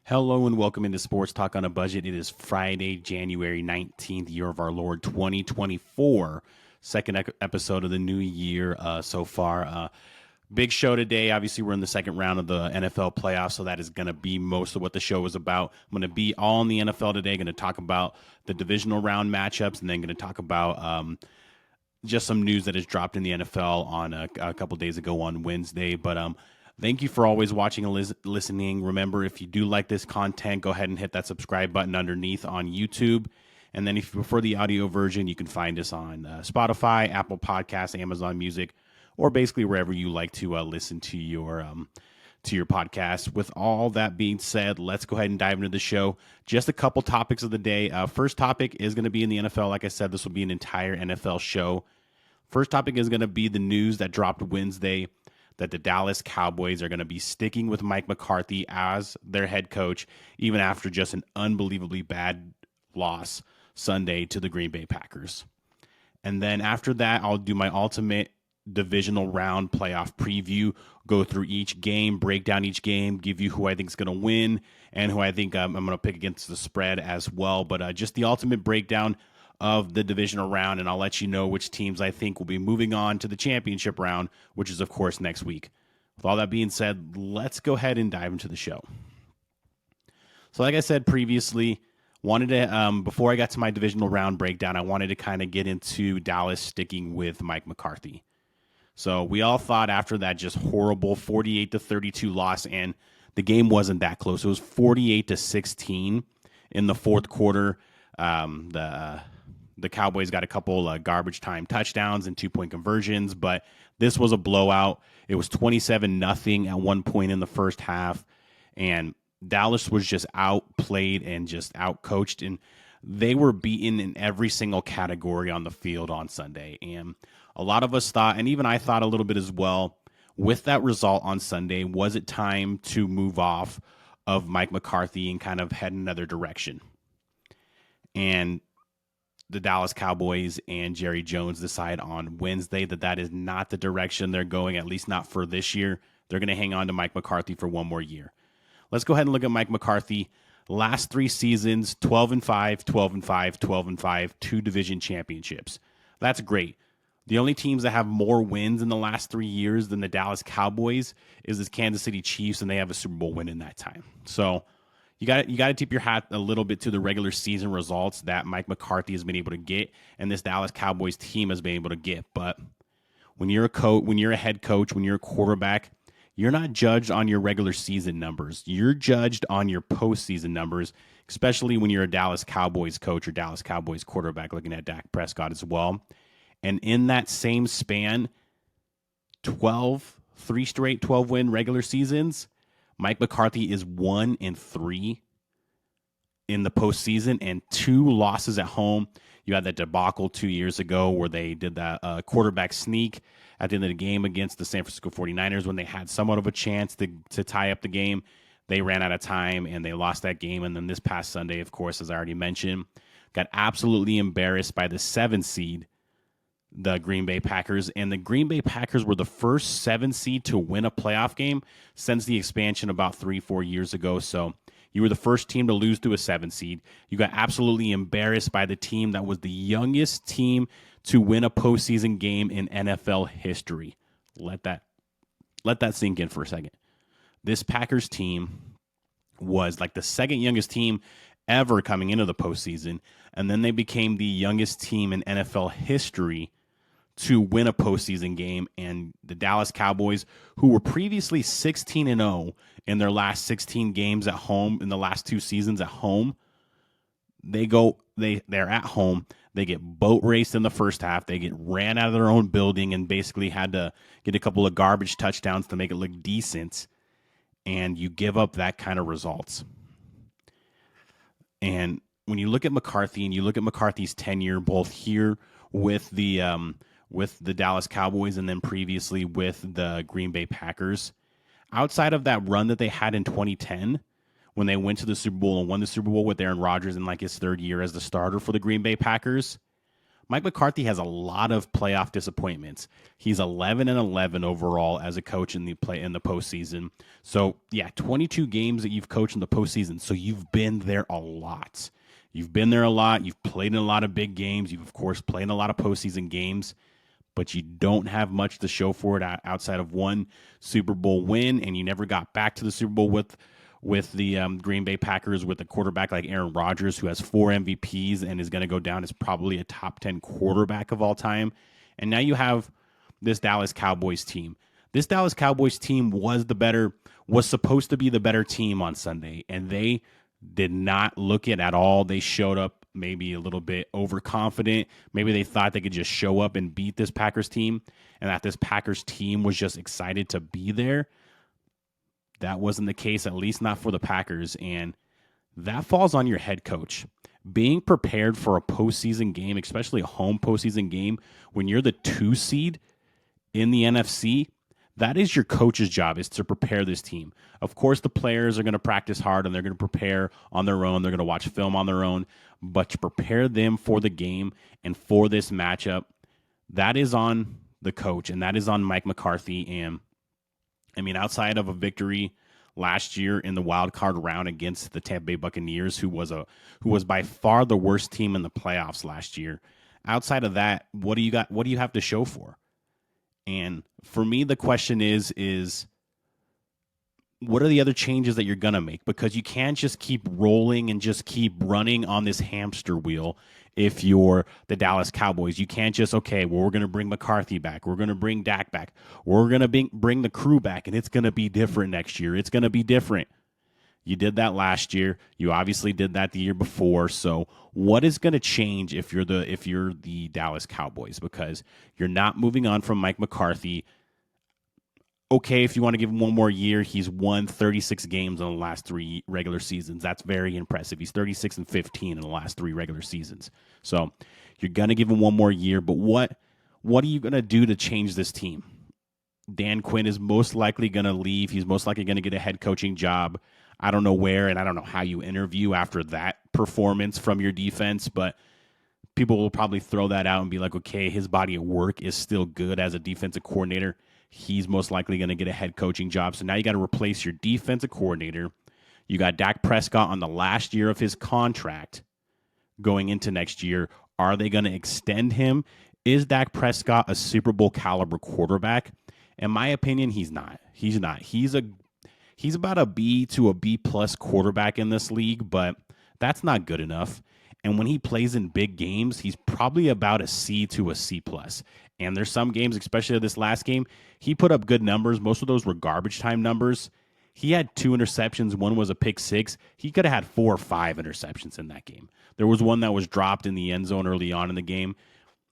Hello and welcome into Sports Talk on a Budget. It is Friday, January 19th, year of our Lord 2024. Second episode of the new year so far. Big show today. Obviously, we're in the second round of the NFL playoffs, so that is going to be most of what the show is about. I'm going to be all in the NFL today. Going to talk about the divisional round matchups, and then going to talk about just some news that has dropped in the NFL on a couple days ago on Wednesday. But thank you for always watching and listening. Remember, if you do like this content, go ahead and hit that subscribe button underneath on YouTube. And then if you prefer the audio version, you can find us on Spotify, Apple Podcasts, Amazon Music, or basically wherever you like to listen to your podcast. With all that being said, let's go ahead and dive into the show. Just a couple topics of the day. First topic is going to be in the NFL. Like I said, this will be an entire NFL show. First topic is going to be the news that dropped Wednesday that the Dallas Cowboys are going to be sticking with Mike McCarthy as their head coach, even after just an unbelievably bad loss Sunday to the Green Bay Packers. And then after that, I'll do my ultimate divisional round playoff preview, go through each game, break down each game, give you who I think is going to win and who I think I'm going to pick against the spread as well. But just the ultimate breakdown of the divisional round, and I'll let you know which teams I think will be moving on to the championship round, which is, of course, next week. With all that being said, let's go ahead and dive into the show. So like I said previously, wanted to before I got to my divisional round breakdown, I wanted to kind of get into Dallas sticking with Mike McCarthy. So we all thought after that just horrible 48-32 loss, and the game wasn't that close. It was 48-16 in the fourth quarter. The Cowboys got a couple garbage time touchdowns and 2-point conversions, but this was a blowout. It was 27-0 at one point in the first half, and Dallas was just outplayed and just outcoached, and they were beaten in every single category on the field on Sunday. And a lot of us thought, and even I thought a little bit as well, with that result on Sunday, was it time to move off of Mike McCarthy and kind of head another direction? And the Dallas Cowboys and Jerry Jones decide on Wednesday that that is not the direction they're going, at least not for this year. They're going to hang on to Mike McCarthy for one more year. Let's go ahead and look at Mike McCarthy. Last 3 seasons, 12-5, 12-5, 12-5, 2 division championships. That's great. The only teams that have more wins in the last 3 years than the Dallas Cowboys is the Kansas City Chiefs, and they have a Super Bowl win in that time. So you got to tip your hat a little bit to the regular season results that Mike McCarthy has been able to get, and this Dallas Cowboys team has been able to get. But when you're a coach, when you're a head coach, when you're a quarterback, you're not judged on your regular season numbers. You're judged on your postseason numbers, especially when you're a Dallas Cowboys coach or Dallas Cowboys quarterback, looking at Dak Prescott as well. And in that same span, 3 straight 12-win regular seasons, Mike McCarthy is 1-3 in the postseason and 2 losses at home. You had that debacle 2 years ago where they did that quarterback sneak at the end of the game against the San Francisco 49ers when they had somewhat of a chance to tie up the game. They ran out of time and they lost that game. And then this past Sunday, of course, as I already mentioned, got absolutely embarrassed by the 7 seed, the Green Bay Packers. And the Green Bay Packers were the first 7 seed to win a playoff game since the expansion about 3-4 years ago. So you were the first team to lose to a 7 seed. You got absolutely embarrassed by the team that was the youngest team to win a postseason game in NFL history. Let that sink in for a second. This Packers team was like the second youngest team ever coming into the postseason, and then they became the youngest team in NFL history to win a postseason game. And the Dallas Cowboys, who were previously 16-0 in their last 16 games at home in the last 2 seasons at home, they're at home. They get boat raced in the first half. They get ran out of their own building and basically had to get a couple of garbage touchdowns to make it look decent. And you give up that kind of results. And when you look at McCarthy and you look at McCarthy's tenure, both here with the Dallas Cowboys and then previously with the Green Bay Packers, outside of that run that they had in 2010 when they went to the Super Bowl and won the Super Bowl with Aaron Rodgers in like his 3rd year as the starter for the Green Bay Packers, Mike McCarthy has a lot of playoff disappointments. He's 11-11 overall as a coach in the postseason. So yeah, 22 games that you've coached in the postseason. So you've been there a lot. You've been there a lot. You've played in a lot of big games. You've of course played in a lot of postseason games, but you don't have much to show for it outside of one Super Bowl win, and you never got back to the Super Bowl with the Green Bay Packers with a quarterback like Aaron Rodgers, who has 4 MVPs and is going to go down as probably a top 10 quarterback of all time. And now you have this Dallas Cowboys team. This Dallas Cowboys team was supposed to be the better team on Sunday, and they did not look it at all. They showed up maybe a little bit overconfident. Maybe they thought they could just show up and beat this Packers team, and that this Packers team was just excited to be there. That wasn't the case, at least not for the Packers, and that falls on your head coach. Being prepared for a postseason game, especially a home postseason game, when you're the 2 seed in the NFC, that is your coach's job, is to prepare this team. Of course, the players are going to practice hard and they're going to prepare on their own. They're going to watch film on their own, but to prepare them for the game and for this matchup, that is on the coach, and that is on Mike McCarthy. And I mean, outside of a victory last year in the wild card round against the Tampa Bay Buccaneers, who was by far the worst team in the playoffs last year, outside of that, what do you got? What do you have to show for? And for me, the question is what are the other changes that you're going to make? Because you can't just keep rolling and just keep running on this hamster wheel if you're the Dallas Cowboys. You can't just, okay, well, we're going to bring McCarthy back. We're going to bring Dak back. We're going to bring the crew back, and it's going to be different next year. It's going to be different. You did that last year. You obviously did that the year before. So what is going to change if you're the Dallas Cowboys? Because you're not moving on from Mike McCarthy. Okay, if you want to give him one more year, he's won 36 games in the last 3 regular seasons. That's very impressive. He's 36-15 in the last 3 regular seasons. So you're going to give him one more year, but what are you going to do to change this team? Dan Quinn is most likely going to leave. He's most likely going to get a head coaching job. I don't know where, and I don't know how you interview after that performance from your defense, but people will probably throw that out and be like, okay, his body of work is still good as a defensive coordinator. He's most likely going to get a head coaching job. So now you got to replace your defensive coordinator. You got Dak Prescott on the last year of his contract going into next year. Are they going to extend him? Is Dak Prescott a Super Bowl caliber quarterback? In my opinion, he's not. He's not. He's about a B to a B plus quarterback in this league, but that's not good enough. And when he plays in big games, he's probably about a C to a C plus. And there's some games, especially this last game, he put up good numbers. Most of those were garbage time numbers. He had 2 interceptions. One was a pick 6. He could have had 4 or 5 interceptions in that game. There was one that was dropped in the end zone early on in the game.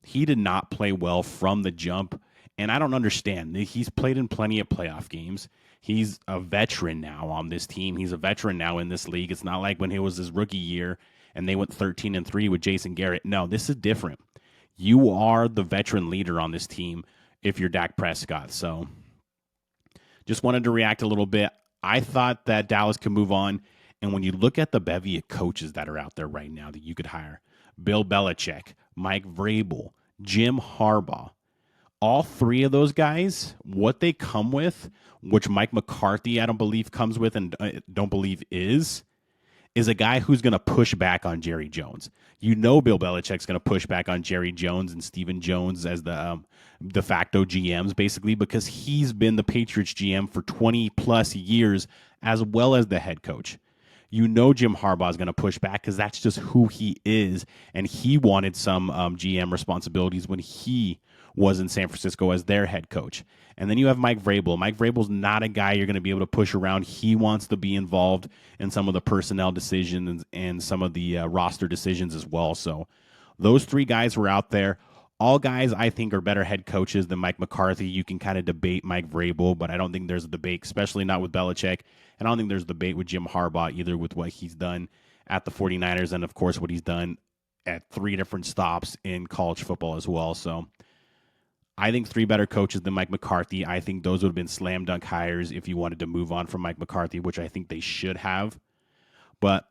He did not play well from the jump. And I don't understand. He's played in plenty of playoff games. He's a veteran now on this team. He's a veteran now in this league. It's not like when it was his rookie year and they went 13-3 with Jason Garrett. No, this is different. You are the veteran leader on this team if you're Dak Prescott. So just wanted to react a little bit. I thought that Dallas could move on. And when you look at the bevy of coaches that are out there right now that you could hire, Bill Belichick, Mike Vrabel, Jim Harbaugh, all 3 of those guys, what they come with, which Mike McCarthy, I don't believe comes with and don't believe is a guy who's going to push back on Jerry Jones. You know Bill Belichick's going to push back on Jerry Jones and Stephen Jones as the de facto GMs, basically, because he's been the Patriots GM for 20-plus years as well as the head coach. You know Jim Harbaugh is going to push back because that's just who he is, and he wanted some GM responsibilities when he was in San Francisco as their head coach. And then you have Mike Vrabel. Mike Vrabel's not a guy you're going to be able to push around. He wants to be involved in some of the personnel decisions and some of the roster decisions as well. So those 3 guys were out there. All guys I think are better head coaches than Mike McCarthy. You can kind of debate Mike Vrabel, but I don't think there's a debate, especially not with Belichick. And I don't think there's a debate with Jim Harbaugh either, with what he's done at the 49ers and, of course, what he's done at 3 different stops in college football as well. So I think 3 better coaches than Mike McCarthy. I think those would have been slam dunk hires if you wanted to move on from Mike McCarthy, which I think they should have. But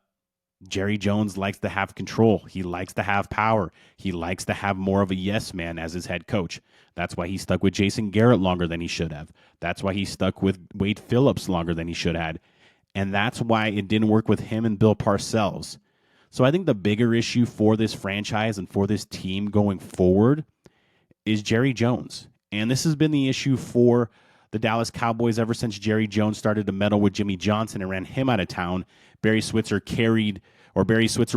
Jerry Jones likes to have control. He likes to have power. He likes to have more of a yes man as his head coach. That's why he stuck with Jason Garrett longer than he should have. That's why he stuck with Wade Phillips longer than he should have. And that's why it didn't work with him and Bill Parcells. So I think the bigger issue for this franchise and for this team going forward is Jerry Jones. And this has been the issue for the Dallas Cowboys ever since Jerry Jones started to meddle with Jimmy Johnson and ran him out of town. Barry Switzer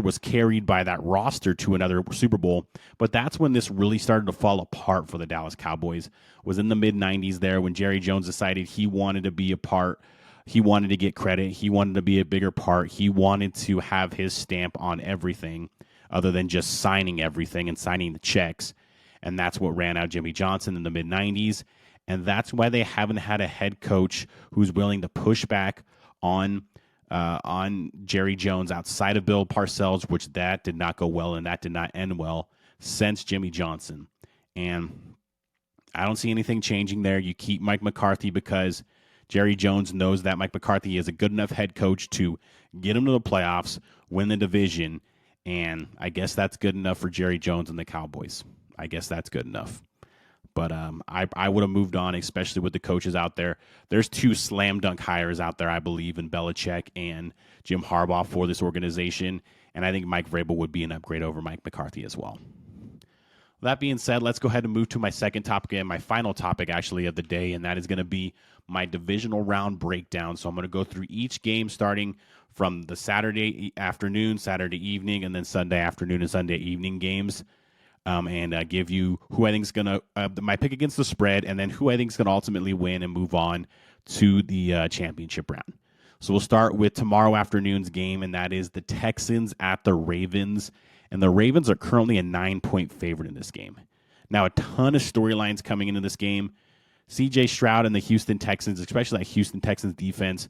was carried by that roster to another Super Bowl. But that's when this really started to fall apart for the Dallas Cowboys. Was in the mid-90s there when Jerry Jones decided he wanted to be a part. He wanted to get credit. He wanted to be a bigger part. He wanted to have his stamp on everything other than just signing everything and signing the checks. And that's what ran out Jimmy Johnson in the mid-90s. And that's why they haven't had a head coach who's willing to push back on Jerry Jones outside of Bill Parcells, which that did not go well and that did not end well since Jimmy Johnson. And I don't see anything changing there. You keep Mike McCarthy because Jerry Jones knows that Mike McCarthy is a good enough head coach to get him to the playoffs, win the division, and I guess that's good enough for Jerry Jones and the Cowboys. I guess that's good enough. But I would have moved on, especially with the coaches out there. There's two slam dunk hires out there, I believe, in Belichick and Jim Harbaugh for this organization. And I think Mike Vrabel would be an upgrade over Mike McCarthy as well. That being said, let's go ahead and move to my second topic and my final topic, actually, of the day, and that is going to be my divisional round breakdown. So I'm going to go through each game starting from the Saturday afternoon, Saturday evening, and then Sunday afternoon and Sunday evening games. And give you who I think is going to my pick against the spread, and then who I think is going to ultimately win and move on to the championship round. So we'll start with tomorrow afternoon's game, and that is the Texans at the Ravens. And the Ravens are currently a 9-point favorite in this game. Now, a ton of storylines coming into this game. C.J. Stroud and the Houston Texans, especially that Houston Texans defense,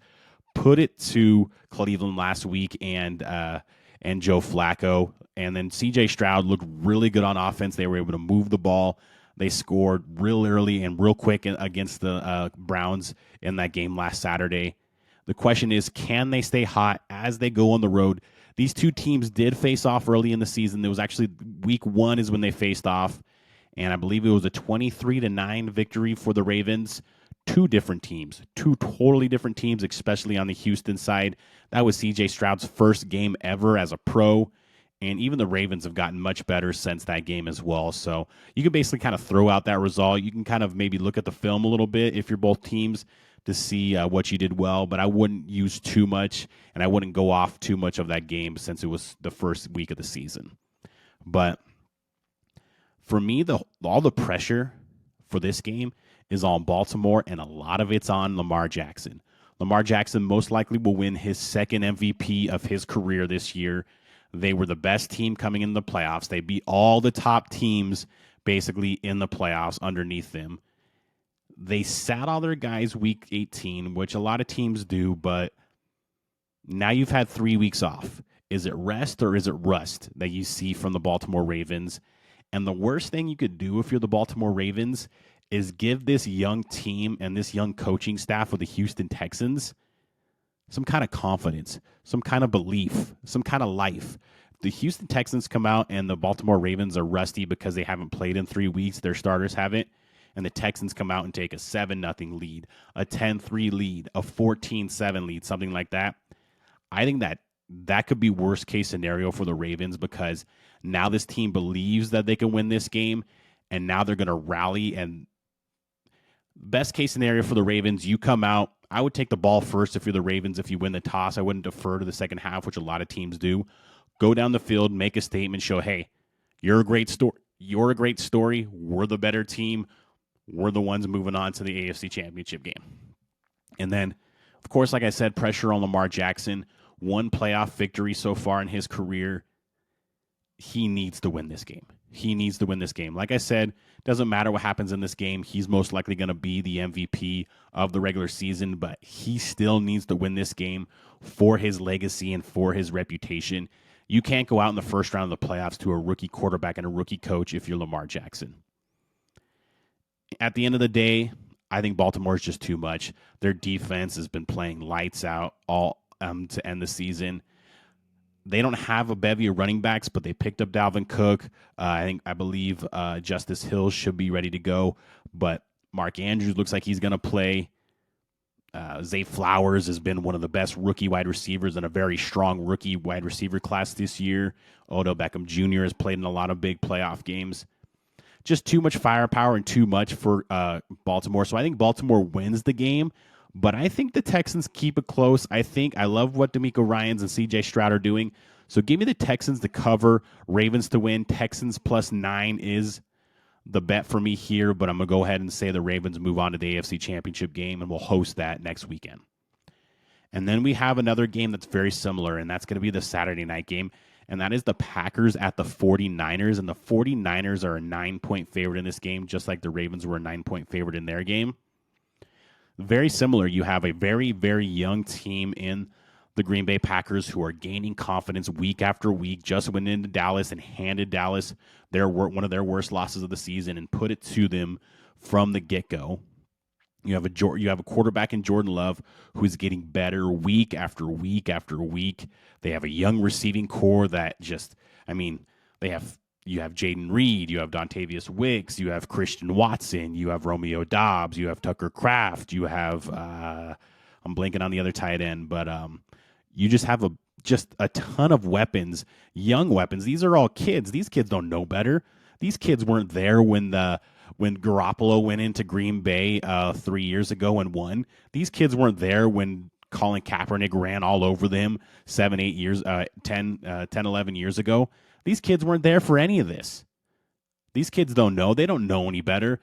put it to Cleveland last week and Joe Flacco. And then C.J. Stroud looked really good on offense. They were able to move the ball. They scored real early and real quick against the Browns in that game last Saturday. The question is, can they stay hot as they go on the road? These two teams did face off early in the season. There was actually week 1 is when they faced off, and I believe it was a 23-9 victory for the Ravens. Two different teams, two totally different teams, especially on the Houston side. That was C.J. Stroud's first game ever as a pro. And even the Ravens have gotten much better since that game as well. So you can basically kind of throw out that result. You can kind of maybe look at the film a little bit if you're both teams to see what you did well. But I wouldn't use too much, and I wouldn't go off too much of that game since it was the first week of the season. But for me, all the pressure for this game is on Baltimore, and a lot of it's on Lamar Jackson. Lamar Jackson most likely will win his second MVP of his career this year. They were the best team coming in the playoffs. They beat all the top teams basically in the playoffs underneath them. They sat all their guys week 18, which a lot of teams do, but now you've had 3 weeks off. Is it rest or is it rust that you see from the Baltimore Ravens? And the worst thing you could do if you're the Baltimore Ravens is give this young team and this young coaching staff of the Houston Texans some kind of confidence, some kind of belief, some kind of life. The Houston Texans come out and the Baltimore Ravens are rusty because they haven't played in 3 weeks. Their starters haven't. And the Texans come out and take a 7-0 lead, a 10-3 lead, a 14-7 lead, something like that. I think that could be worst case scenario for the Ravens because now this team believes that they can win this game, and now they're going to rally. And best case scenario for the Ravens, you come out. I would take the ball first if you're the Ravens. If you win the toss, I wouldn't defer to the second half, which a lot of teams do. Go down the field, make a statement, show, hey, you're a great story. You're a great story. We're the better team. We're the ones moving on to the AFC Championship game. And then, of course, like I said, pressure on Lamar Jackson. One playoff victory so far in his career. He needs to win this game. He needs to win this game. Like I said, doesn't matter what happens in this game. He's most likely going to be the MVP of the regular season, but he still needs to win this game for his legacy and for his reputation. You can't go out in the first round of the playoffs to a rookie quarterback and a rookie coach if you're Lamar Jackson. At the end of the day, I think Baltimore is just too much. Their defense has been playing lights out all to end the season. They don't have a bevy of running backs, but they picked up Dalvin Cook. I believe Justice Hill should be ready to go, but Mark Andrews looks like he's going to play. Zay Flowers has been one of the best rookie wide receivers in a very strong rookie wide receiver class this year. Odell Beckham Jr. has played in a lot of big playoff games. Just too much firepower and too much for Baltimore. So I think Baltimore wins the game, but I think the Texans keep it close. I love what D'Amico Ryans and C.J. Stroud are doing. So give me the Texans to cover, Ravens to win. Texans +9 is the bet for me here, but I'm going to go ahead and say the Ravens move on to the AFC Championship game, and we'll host that next weekend. And then we have another game that's very similar, and that's going to be the Saturday night game, and that is the Packers at the 49ers, and the 49ers are a 9-point favorite in this game, just like the Ravens were a 9-point favorite in their game. Very similar. You have a very, very young team in the Green Bay Packers who are gaining confidence week after week, just went into Dallas and handed Dallas one of their worst losses of the season and put it to them from the get-go. You have a quarterback in Jordan Love who's getting better week after week after week. They have a young receiving core that you have Jaden Reed, you have Dontavius Wicks, you have Christian Watson, you have Romeo Doubs, you have Tucker Kraft, you have I'm blanking on the other tight end, but you just have a ton of weapons, young weapons. These are all kids. These kids don't know better. These kids weren't there when Garoppolo went into Green Bay 3 years ago and won. These kids weren't there when Colin Kaepernick ran all over them 7, 8 years, 10, 11 years ago. These kids weren't there for any of this. These kids don't know. They don't know any better.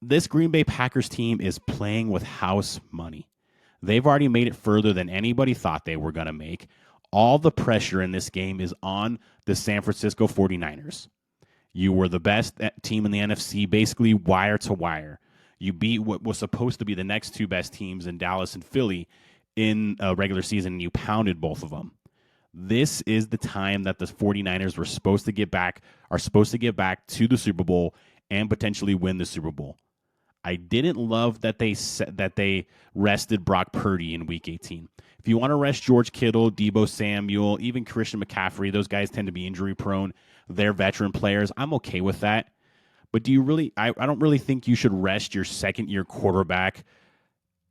This Green Bay Packers team is playing with house money. They've already made it further than anybody thought they were going to make. All the pressure in this game is on the San Francisco 49ers. You were the best team in the NFC, basically wire to wire. You beat what was supposed to be the next two best teams in Dallas and Philly in a regular season, and you pounded both of them. This is the time that the 49ers are supposed to get back to the Super Bowl and potentially win the Super Bowl. I didn't love that they rested Brock Purdy in Week 18. If you want to rest George Kittle, Deebo Samuel, even Christian McCaffrey, those guys tend to be injury prone. They're veteran players. I'm okay with that. But do you really? I don't really think you should rest your second-year quarterback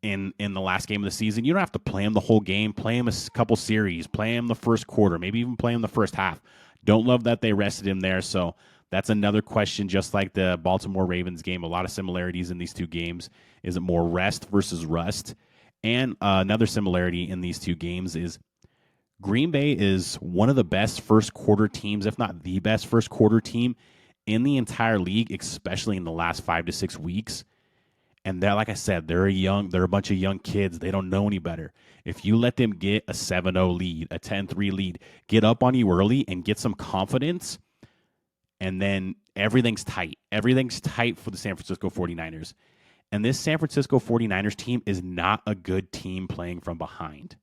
in the last game of the season. You don't have to play him the whole game. Play him a couple series. Play him the first quarter. Maybe even play him the first half. Don't love that they rested him there. So that's another question, just like the Baltimore Ravens game. A lot of similarities in these two games. Is it more rest versus rust? And another similarity in these two games is Green Bay is one of the best first quarter teams, if not the best first quarter team in the entire league, especially in the last 5 to 6 weeks. And they're, like I said, they're a bunch of young kids. They don't know any better. If you let them get a 7-0 lead, a 10-3 lead, get up on you early and get some confidence, and then everything's tight. Everything's tight for the San Francisco 49ers. And this San Francisco 49ers team is not a good team playing from behind.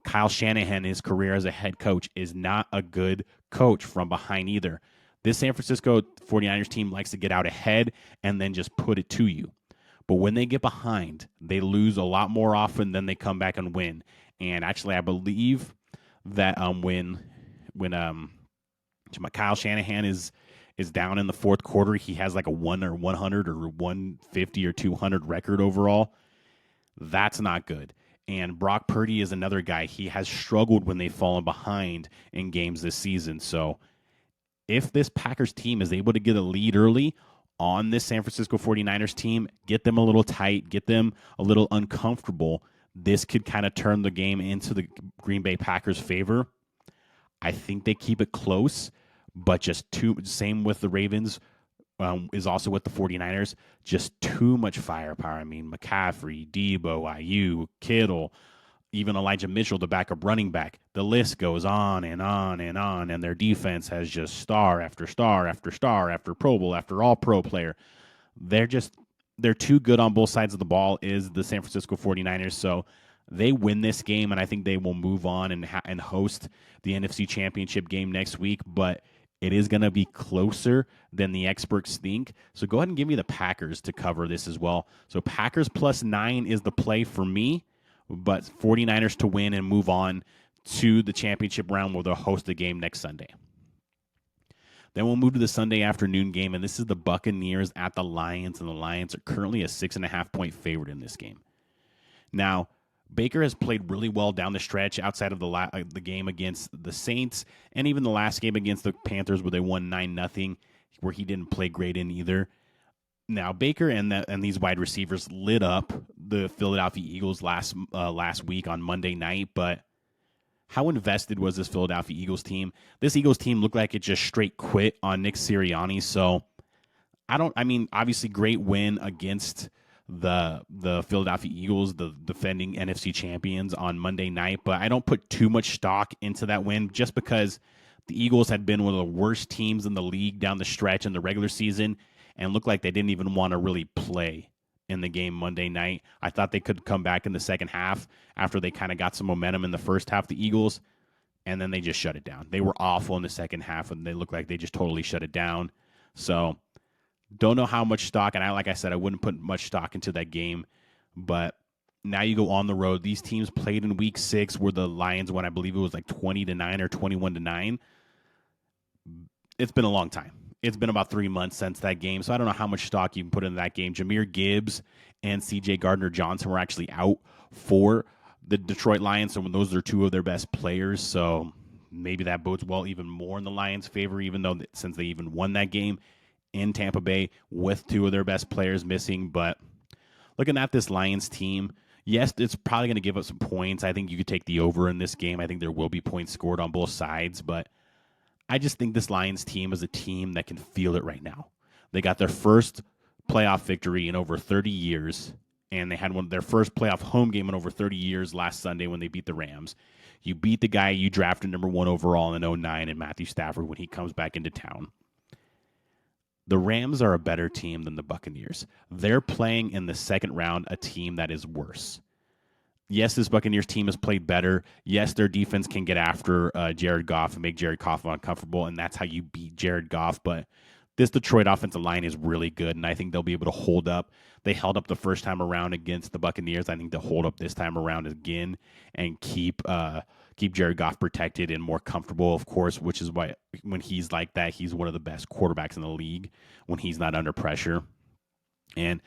Kyle Shanahan, his career as a head coach, is not a good coach from behind either. This San Francisco 49ers team likes to get out ahead and then just put it to you. But when they get behind, they lose a lot more often than they come back and win. And actually, I believe that when Kyle Shanahan is down in the fourth quarter, he has like a 100 or 150 or 200 record overall. That's not good. And Brock Purdy is another guy. He has struggled when they've fallen behind in games this season. So if this Packers team is able to get a lead early on this San Francisco 49ers team, get them a little tight, get them a little uncomfortable, this could kind of turn the game into the Green Bay Packers' favor. I think they keep it close, but same with the Ravens, is also with the 49ers, just too much firepower. I mean, McCaffrey, Deebo, Ayuk, Kittle, even Elijah Mitchell, the backup running back. The list goes on and on and on, and their defense has just star after star after star after Pro Bowl after all-pro player. They're too good on both sides of the ball, is the San Francisco 49ers, so they win this game, and I think they will move on and host the NFC Championship game next week, but it is going to be closer than the experts think. So go ahead and give me the Packers to cover this as well. So Packers +9 is the play for me, but 49ers to win and move on to the championship round where they'll host the game next Sunday. Then we'll move to the Sunday afternoon game, and this is the Buccaneers at the Lions, and the Lions are currently a 6.5-point favorite in this game. Now, Baker has played really well down the stretch outside of the game against the Saints, and even the last game against the Panthers where they won 9-0, where he didn't play great in either. Now, Baker and these wide receivers lit up the Philadelphia Eagles last week on Monday night, but how invested was this Philadelphia Eagles team? This Eagles team looked like it just straight quit on Nick Sirianni. So obviously great win against the Philadelphia Eagles, the defending NFC champions on Monday night, but I don't put too much stock into that win just because the Eagles had been one of the worst teams in the league down the stretch in the regular season and looked like they didn't even want to really play in the game Monday night. I thought they could come back in the second half after they kind of got some momentum in the first half, the Eagles, and then they just shut it down. They were awful in the second half, and they looked like they just totally shut it down. So don't know how much stock, and like I said, I wouldn't put much stock into that game, but now you go on the road. These teams played in week 6 where the Lions won, I believe it was like 20-9 or 21-9. It's been a long time. It's been about 3 months since that game, so I don't know how much stock you can put into that game. Jahmyr Gibbs and C.J. Gardner-Johnson were actually out for the Detroit Lions, so those are 2 of their best players, so maybe that bodes well even more in the Lions' favor, even though since they even won that game in Tampa Bay with 2 of their best players missing. But looking at this Lions team, yes, it's probably going to give up some points. I think you could take the over in this game. I think there will be points scored on both sides, but I just think this Lions team is a team that can feel it right now. They got their first playoff victory in over 30 years, and they had their first playoff home game in over 30 years last Sunday when they beat the Rams. You beat the guy you drafted number 1 overall in 2009 and Matthew Stafford when he comes back into town. The Rams are a better team than the Buccaneers. They're playing in the second round a team that is worse. Yes, this Buccaneers team has played better. Yes, their defense can get after Jared Goff and make Jared Goff uncomfortable, and that's how you beat Jared Goff. But this Detroit offensive line is really good, and I think they'll be able to hold up. They held up the first time around against the Buccaneers. I think they'll hold up this time around again and keep Jared Goff protected and more comfortable, of course, which is why when he's like that, he's one of the best quarterbacks in the league when he's not under pressure. And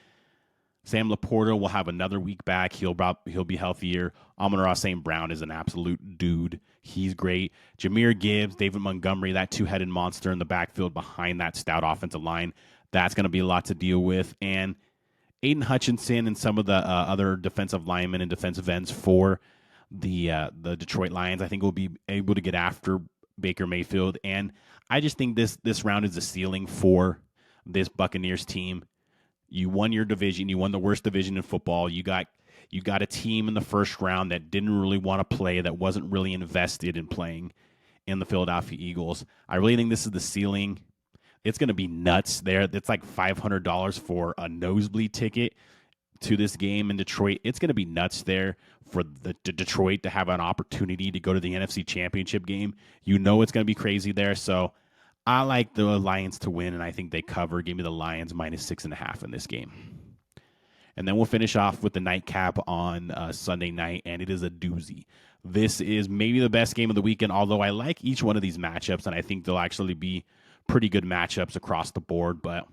Sam Laporta will have another week back. He'll be healthier. Amon-Ra St. Brown is an absolute dude. He's great. Jahmyr Gibbs, David Montgomery, that 2-headed monster in the backfield behind that stout offensive line. That's going to be a lot to deal with. And Aiden Hutchinson and some of the other defensive linemen and defensive ends for the Detroit Lions, I think, will be able to get after Baker Mayfield. And I just think this round is a ceiling for this Buccaneers team. You won your division. You won the worst division in football. You got a team in the first round that didn't really want to play, that wasn't really invested in playing in the Philadelphia Eagles. I really think this is the ceiling. It's going to be nuts there. It's like $500 for a nosebleed ticket to this game in Detroit. It's going to be nuts there for the Detroit to have an opportunity to go to the NFC Championship game. You know it's going to be crazy there. So I like the Lions to win, and I think they cover. Give me the Lions -6.5 in this game. And then we'll finish off with the nightcap on Sunday night, and it is a doozy. This is maybe the best game of the weekend, although I like each one of these matchups, and I think they'll actually be pretty good matchups across the board. But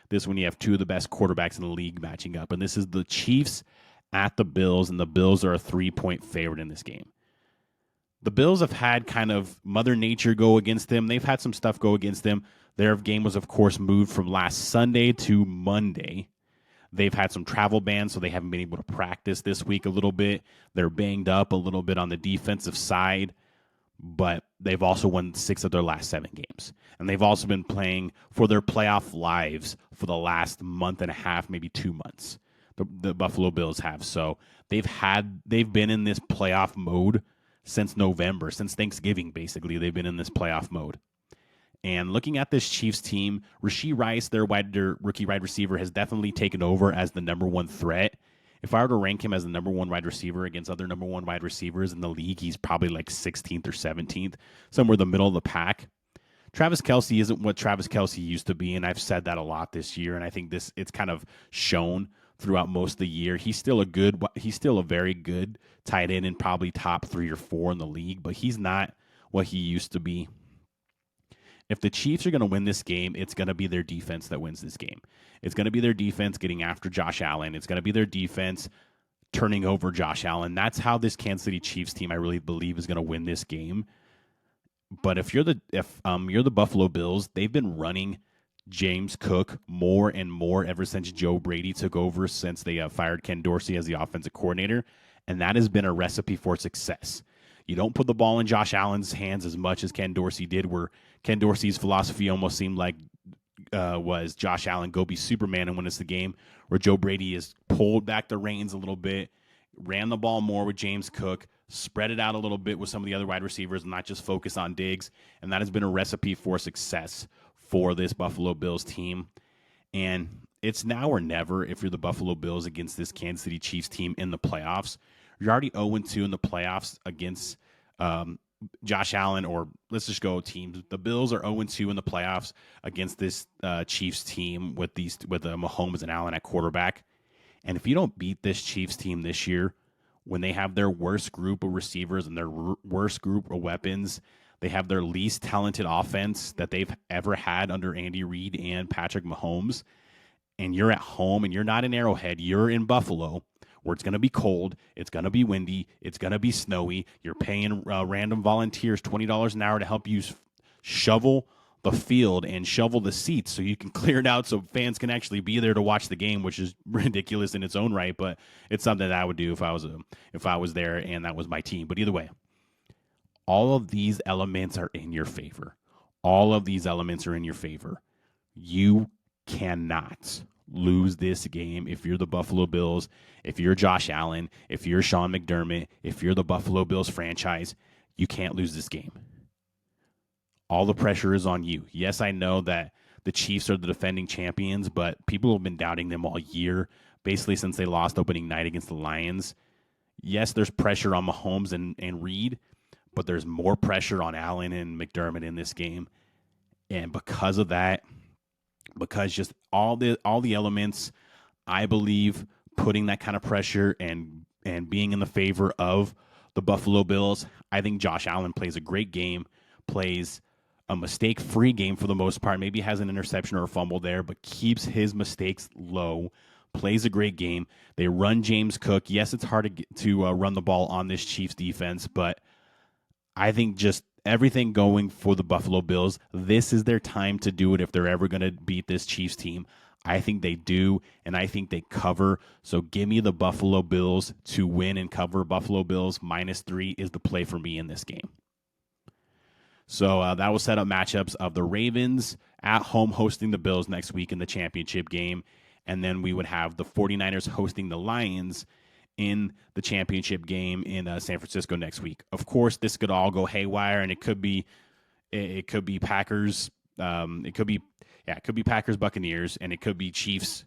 this one, you have 2 of the best quarterbacks in the league matching up, and this is the Chiefs at the Bills, and the Bills are a 3-point favorite in this game. The Bills have had kind of Mother Nature go against them. They've had some stuff go against them. Their game was, of course, moved from last Sunday to Monday. They've had some travel bans, so they haven't been able to practice this week a little bit. They're banged up a little bit on the defensive side, but they've also won 6 of their last 7 games. And they've also been playing for their playoff lives for the last month and a half, maybe 2 months. The Buffalo Bills have. So they've been in this playoff mode since November, since Thanksgiving, basically. They've been in this playoff mode. And looking at this Chiefs team, Rashee Rice, their rookie wide receiver, has definitely taken over as the number 1 threat. If I were to rank him as the number 1 wide receiver against other number 1 wide receivers in the league, he's probably like 16th or 17th, somewhere in the middle of the pack. Travis Kelce isn't what Travis Kelce used to be, and I've said that a lot this year, and I think it's kind of shown throughout most of the year. He's still a very good tight end and probably top 3 or 4 in the league, but he's not what he used to be. If the Chiefs are going to win this game, it's going to be their defense that wins this game. It's going to be their defense getting after Josh Allen. It's going to be their defense turning over Josh Allen. That's how this Kansas City Chiefs team, I really believe, is going to win this game. But if you're the Buffalo Bills, they've been running James Cook more and more ever since Joe Brady took over, since they fired Ken Dorsey as the offensive coordinator, and that has been a recipe for success. You don't put the ball in Josh Allen's hands as much as Ken Dorsey did, where Ken Dorsey's philosophy almost seemed like was Josh Allen, go be Superman and win us the game, where Joe Brady has pulled back the reins a little bit, ran the ball more with James Cook, spread it out a little bit with some of the other wide receivers, and not just focus on Diggs, and that has been a recipe for success for this Buffalo Bills team. And it's now or never if you're the Buffalo Bills against this Kansas City Chiefs team in the playoffs. You're already 0-2 in the playoffs against Josh Allen, or let's just go teams. The Bills are 0-2 in the playoffs against this Chiefs team with Mahomes and Allen at quarterback. And if you don't beat this Chiefs team this year, when they have their worst group of receivers and their worst group of weapons, they have their least talented offense that they've ever had under Andy Reid and Patrick Mahomes, and you're at home and you're not in Arrowhead, you're in Buffalo, where it's going to be cold, it's going to be windy, it's going to be snowy. You're paying random volunteers $20 an hour to help you shovel the field and shovel the seats so you can clear it out so fans can actually be there to watch the game, which is ridiculous in its own right, but it's something that I would do if I was there and that was my team. But either way, all of these elements are in your favor. All of these elements are in your favor. You cannot lose this game if you're the Buffalo Bills, if you're Josh Allen, if you're Sean McDermott, if you're the Buffalo Bills franchise. You can't lose this game. All the pressure is on you. Yes, I know that the Chiefs are the defending champions, but people have been doubting them all year, basically since they lost opening night against the Lions. Yes, there's pressure on Mahomes and Reid, but there's more pressure on Allen and McDermott in this game. And because of that, because just all the elements, I believe putting that kind of pressure and being in the favor of the Buffalo Bills, I think Josh Allen plays a great game, plays a mistake-free game for the most part, maybe has an interception or a fumble there, but keeps his mistakes low, plays a great game. They run James Cook. Yes, it's hard to run the ball on this Chiefs defense, but I think just everything going for the Buffalo Bills, this is their time to do it if they're ever going to beat this Chiefs team. I think they do, and I think they cover. So give me the Buffalo Bills to win and cover. Buffalo Bills -3 is the play for me in this game. So that will set up matchups of the Ravens at home hosting the Bills next week in the championship game. And then we would have the 49ers hosting the Lions in the championship game in San Francisco next week. Of course, this could all go haywire, and it could be Packers. It could be Packers Buccaneers, and it could be Chiefs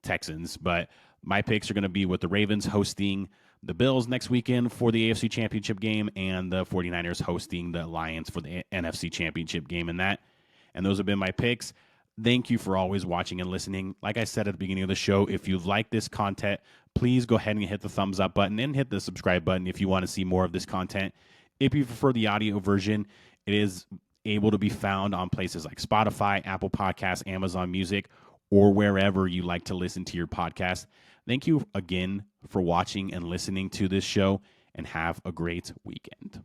Texans. But my picks are going to be with the Ravens hosting the Bills next weekend for the AFC Championship game, and the 49ers hosting the Lions for the NFC Championship game. And those have been my picks. Thank you for always watching and listening. Like I said at the beginning of the show, if you like this content, please go ahead and hit the thumbs up button and hit the subscribe button if you want to see more of this content. If you prefer the audio version, it is able to be found on places like Spotify, Apple Podcasts, Amazon Music, or wherever you like to listen to your podcast. Thank you again for watching and listening to this show, and have a great weekend.